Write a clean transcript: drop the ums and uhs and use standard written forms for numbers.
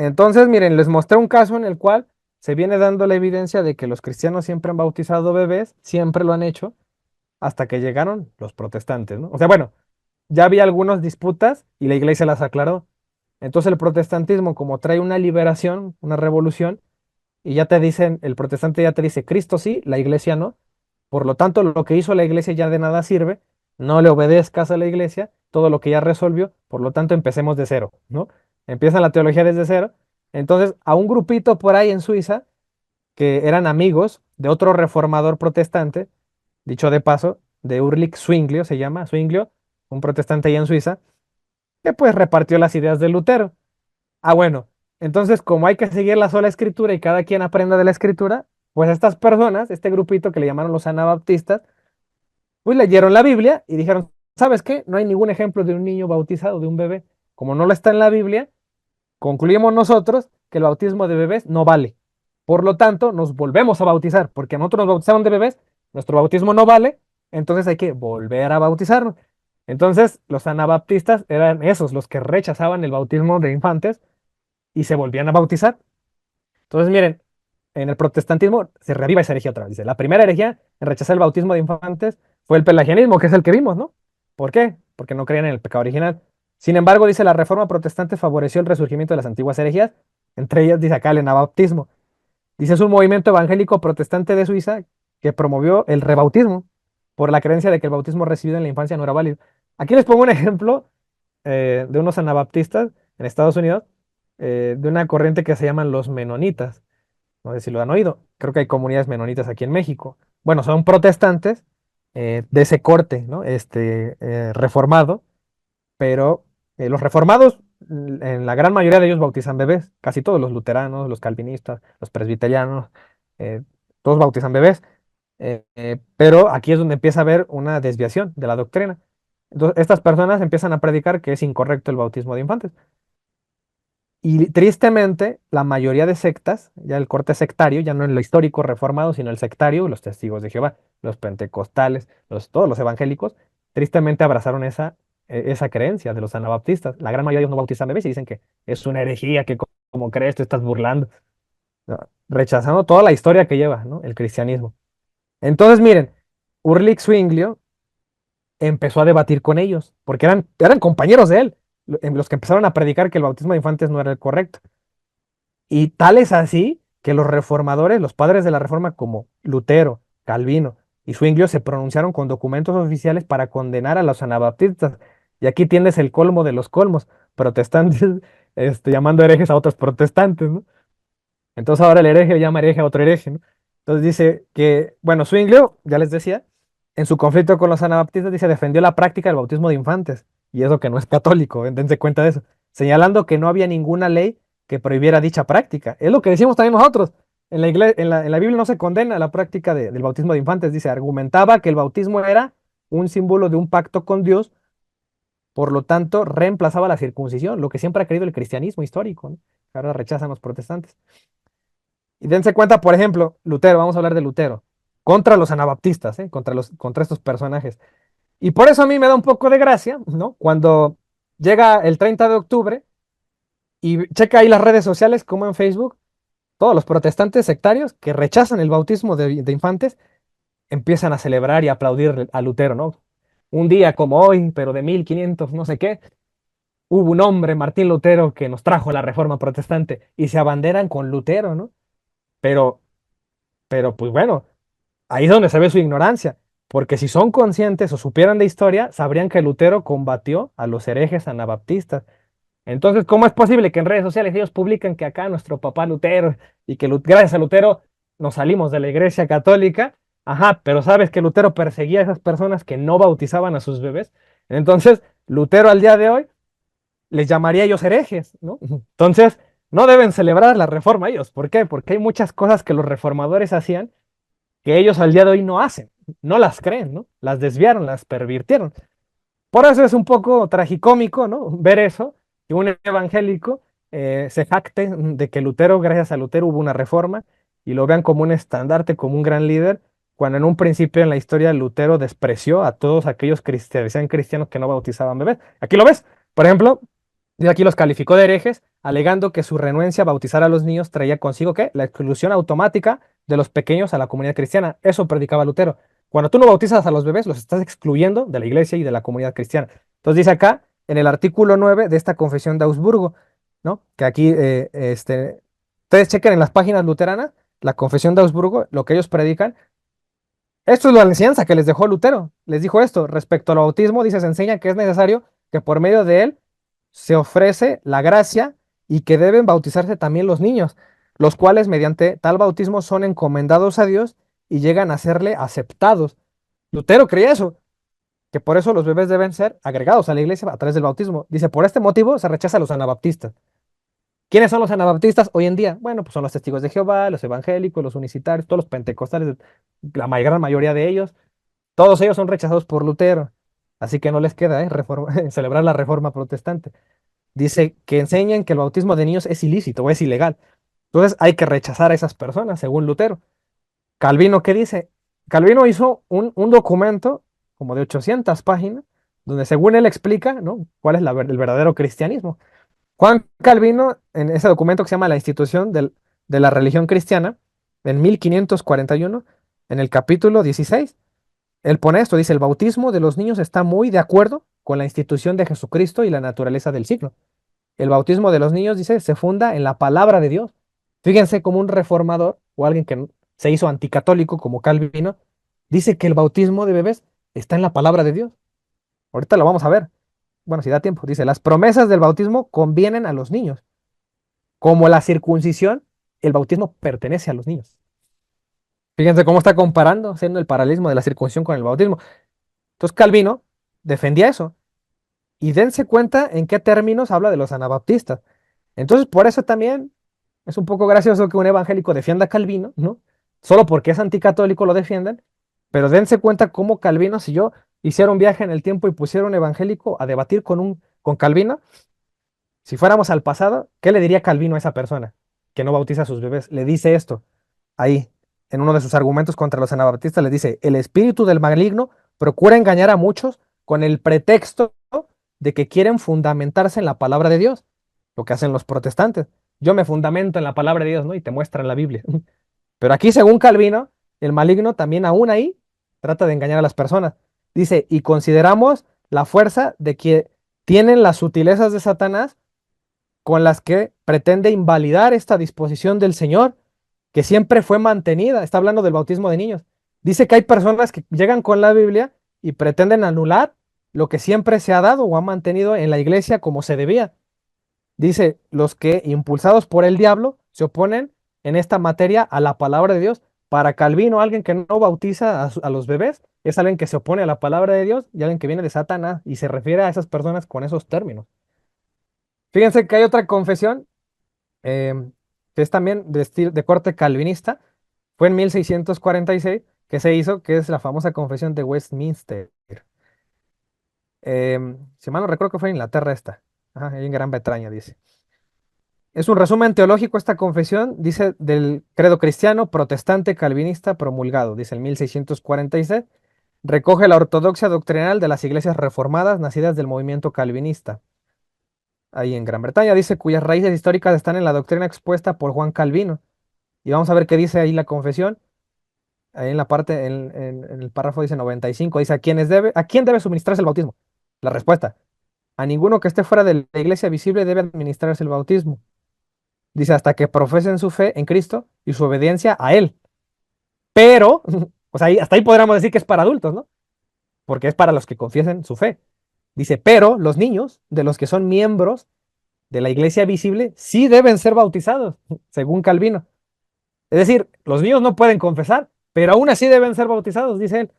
Entonces, miren, les mostré un caso en el cual se viene dando la evidencia de que los cristianos siempre han bautizado bebés, siempre lo han hecho, hasta que llegaron los protestantes, ¿no? O sea, bueno, ya había algunas disputas y la iglesia las aclaró. Entonces el protestantismo, como trae una liberación, una revolución, y ya te dicen, el protestante ya te dice, Cristo sí, la iglesia no. Por lo tanto, lo que hizo la iglesia ya de nada sirve, no le obedezcas a la iglesia, todo lo que ya resolvió, por lo tanto, empecemos de cero, ¿no? Empieza la teología desde cero. Entonces, a un grupito por ahí en Suiza, que eran amigos de otro reformador protestante, dicho de paso, de Ulrich Zwinglio, se llama Zwinglio, un protestante allá en Suiza, que pues repartió las ideas de Lutero. Ah, bueno, entonces como hay que seguir la sola escritura y cada quien aprenda de la escritura, pues estas personas, este grupito que le llamaron los anabaptistas, pues leyeron la Biblia y dijeron, ¿sabes qué? No hay ningún ejemplo de un niño bautizado, de un bebé. Como no lo está en la Biblia, concluimos nosotros que el bautismo de bebés no vale. Por lo tanto, nos volvemos a bautizar, porque a nosotros nos bautizaron de bebés, nuestro bautismo no vale, entonces hay que volver a bautizarnos. Entonces, los anabaptistas eran esos, los que rechazaban el bautismo de infantes y se volvían a bautizar. Entonces, miren, en el protestantismo se reaviva esa herejía otra vez. Dice, la primera herejía en rechazar el bautismo de infantes fue el pelagianismo, que es el que vimos, ¿no? ¿Por qué? Porque no creían en el pecado original. Sin embargo, dice, la reforma protestante favoreció el resurgimiento de las antiguas herejías, entre ellas, dice acá, el anabaptismo. Dice, es un movimiento evangélico protestante de Suiza que promovió el rebautismo por la creencia de que el bautismo recibido en la infancia no era válido. Aquí les pongo un ejemplo de unos anabaptistas en Estados Unidos, de una corriente que se llaman los menonitas. No sé si lo han oído. Creo que hay comunidades menonitas aquí en México. Bueno, son protestantes de ese corte, ¿no? Reformado, pero los reformados, en la gran mayoría de ellos bautizan bebés. Casi todos los luteranos, los calvinistas, los presbiterianos, eh, todos bautizan bebés. Pero aquí es donde empieza a haber una desviación de la doctrina. Entonces, estas personas empiezan a predicar que es incorrecto el bautismo de infantes. Y tristemente, la mayoría de sectas, ya el corte sectario, ya no en lo histórico reformado, sino el sectario, los testigos de Jehová, los pentecostales, todos los evangélicos, tristemente abrazaron esa creencia de los anabaptistas. La gran mayoría de ellos no bautizan bebés y dicen que es una herejía, que como crees, te estás burlando, ¿no? Rechazando toda la historia que lleva, ¿no? El cristianismo. Entonces, miren, Ulrich Zwinglio empezó a debatir con ellos, porque eran compañeros de él, los que empezaron a predicar que el bautismo de infantes no era el correcto. Y tal es así que los reformadores, los padres de la reforma como Lutero, Calvino y Zwinglio se pronunciaron con documentos oficiales para condenar a los anabaptistas. Y aquí tienes el colmo de los colmos, protestantes llamando herejes a otros protestantes, ¿no? Entonces ahora el hereje llama hereje a otro hereje, ¿no? Entonces dice que, bueno, Zwinglio, ya les decía, en su conflicto con los anabaptistas, dice, defendió la práctica del bautismo de infantes, y eso que no es católico, dense cuenta de eso, señalando que no había ninguna ley que prohibiera dicha práctica. Es lo que decimos también nosotros. En la Biblia no se condena la práctica del bautismo de infantes, dice, argumentaba que el bautismo era un símbolo de un pacto con Dios, por lo tanto, reemplazaba la circuncisión, lo que siempre ha creído el cristianismo histórico, ¿no? Que ahora rechazan los protestantes. Y dense cuenta, por ejemplo, Lutero, vamos a hablar de Lutero, contra los anabaptistas, ¿eh? Contra estos personajes. Y por eso a mí me da un poco de gracia, ¿no? Cuando llega el 30 de octubre y checa ahí las redes sociales, como en Facebook, todos los protestantes sectarios que rechazan el bautismo de infantes empiezan a celebrar y aplaudir a Lutero, ¿no? Un día como hoy, pero de 1500, no sé qué, hubo un hombre, Martín Lutero, que nos trajo la reforma protestante y se abanderan con Lutero, ¿no? Pero, pero pues bueno, ahí es donde se ve su ignorancia, porque si son conscientes o supieran de historia, sabrían que Lutero combatió a los herejes anabaptistas. Entonces, ¿cómo es posible que en redes sociales ellos publican que acá nuestro papá Lutero y que gracias a Lutero nos salimos de la iglesia católica? Ajá, pero sabes que Lutero perseguía a esas personas que no bautizaban a sus bebés. Entonces, Lutero al día de hoy les llamaría a ellos herejes, ¿no? Entonces, no deben celebrar la reforma ellos. ¿Por qué? Porque hay muchas cosas que los reformadores hacían que ellos al día de hoy no hacen, no las creen, ¿no? Las desviaron, las pervirtieron. Por eso es un poco tragicómico, ¿no? Ver eso, que un evangélico se jacte de que Lutero, gracias a Lutero, hubo una reforma y lo vean como un estandarte, como un gran líder, cuando en un principio en la historia Lutero despreció a todos aquellos cristianos, sean cristianos que no bautizaban bebés. Aquí lo ves, por ejemplo, Y aquí los calificó de herejes, alegando que su renuencia a bautizar a los niños traía consigo ¿qué? La exclusión automática de los pequeños a la comunidad cristiana. Eso predicaba Lutero. Cuando tú no bautizas a los bebés, los estás excluyendo de la iglesia y de la comunidad cristiana. Entonces dice acá, en el artículo 9 de esta confesión de Augsburgo, ¿no? Que aquí, ustedes chequen en las páginas luteranas, la confesión de Augsburgo, lo que ellos predican. Esto es la enseñanza que les dejó Lutero. Les dijo esto, respecto al bautismo, dice, se enseña que es necesario que por medio de él se ofrece la gracia y que deben bautizarse también los niños, los cuales mediante tal bautismo son encomendados a Dios y llegan a serle aceptados. Lutero creía eso, que por eso los bebés deben ser agregados a la iglesia a través del bautismo. Dice, por este motivo se rechaza a los anabaptistas. ¿Quiénes son los anabaptistas hoy en día? Bueno, pues son los testigos de Jehová, los evangélicos, los unicitarios, todos los pentecostales, la gran mayoría de ellos. Todos ellos son rechazados por Lutero. Así que no les queda celebrar la reforma protestante. Dice que enseñan que el bautismo de niños es ilícito o es ilegal. Entonces hay que rechazar a esas personas, según Lutero. Calvino, ¿qué dice? Calvino hizo un documento como de 800 páginas, donde según él explica, ¿no? cuál es el verdadero cristianismo. Juan Calvino, en ese documento que se llama La Institución de la Religión Cristiana, en 1541, en el capítulo 16, él pone esto, dice, el bautismo de los niños está muy de acuerdo con la institución de Jesucristo y la naturaleza del siglo. El bautismo de los niños, dice, se funda en la palabra de Dios. Fíjense como un reformador o alguien que se hizo anticatólico como Calvino, dice que el bautismo de bebés está en la palabra de Dios. Ahorita lo vamos a ver. Bueno, si da tiempo. Dice, las promesas del bautismo convienen a los niños. Como la circuncisión, el bautismo pertenece a los niños. Fíjense cómo está comparando, siendo el paralelismo de la circuncisión con el bautismo. Entonces Calvino defendía eso. Y dense cuenta en qué términos habla de los anabaptistas. Entonces, por eso también es un poco gracioso que un evangélico defienda a Calvino, ¿no? Solo porque es anticatólico lo defienden, pero dense cuenta cómo Calvino, si yo hiciera un viaje en el tiempo y pusiera un evangélico a debatir con Calvino, si fuéramos al pasado, ¿qué le diría Calvino a esa persona que no bautiza a sus bebés? Le dice esto, ahí, en uno de sus argumentos contra los anabaptistas, le dice, el espíritu del maligno procura engañar a muchos con el pretexto de que quieren fundamentarse en la palabra de Dios, lo que hacen los protestantes. Yo me fundamento en la palabra de Dios, ¿no? Y te muestran la Biblia. Pero aquí, según Calvino, el maligno también aún ahí trata de engañar a las personas. Dice, y consideramos la fuerza de que tienen las sutilezas de Satanás con las que pretende invalidar esta disposición del Señor, que siempre fue mantenida. Está hablando del bautismo de niños. Dice que hay personas que llegan con la Biblia y pretenden anular lo que siempre se ha dado o ha mantenido en la iglesia como se debía. Dice, los que, impulsados por el diablo, se oponen en esta materia a la palabra de Dios. Para Calvino, alguien que no bautiza a los bebés es alguien que se opone a la palabra de Dios y alguien que viene de Satanás y se refiere a esas personas con esos términos. Fíjense que hay otra confesión que es también de corte calvinista. Fue en 1646 que se hizo, que es la famosa confesión de Westminster. Si mal no recuerdo que fue en Inglaterra esta. Ajá, ahí en Gran Bretaña dice. Es un resumen teológico esta confesión, dice del credo cristiano, protestante, calvinista, promulgado, dice el 1646. Recoge la ortodoxia doctrinal de las iglesias reformadas nacidas del movimiento calvinista. Ahí en Gran Bretaña dice cuyas raíces históricas están en la doctrina expuesta por Juan Calvino. Y vamos a ver qué dice ahí la confesión. Ahí en la parte, en el párrafo dice 95, dice, ¿a quién debe suministrarse el bautismo? La respuesta, a ninguno que esté fuera de la iglesia visible debe administrarse el bautismo. Dice, hasta que profesen su fe en Cristo y su obediencia a Él. Pero, o sea, hasta ahí podríamos decir que es para adultos, ¿no? Porque es para los que confiesen su fe. Dice, pero los niños, de los que son miembros de la iglesia visible, sí deben ser bautizados, según Calvino. Es decir, los niños no pueden confesar, pero aún así deben ser bautizados, dice él.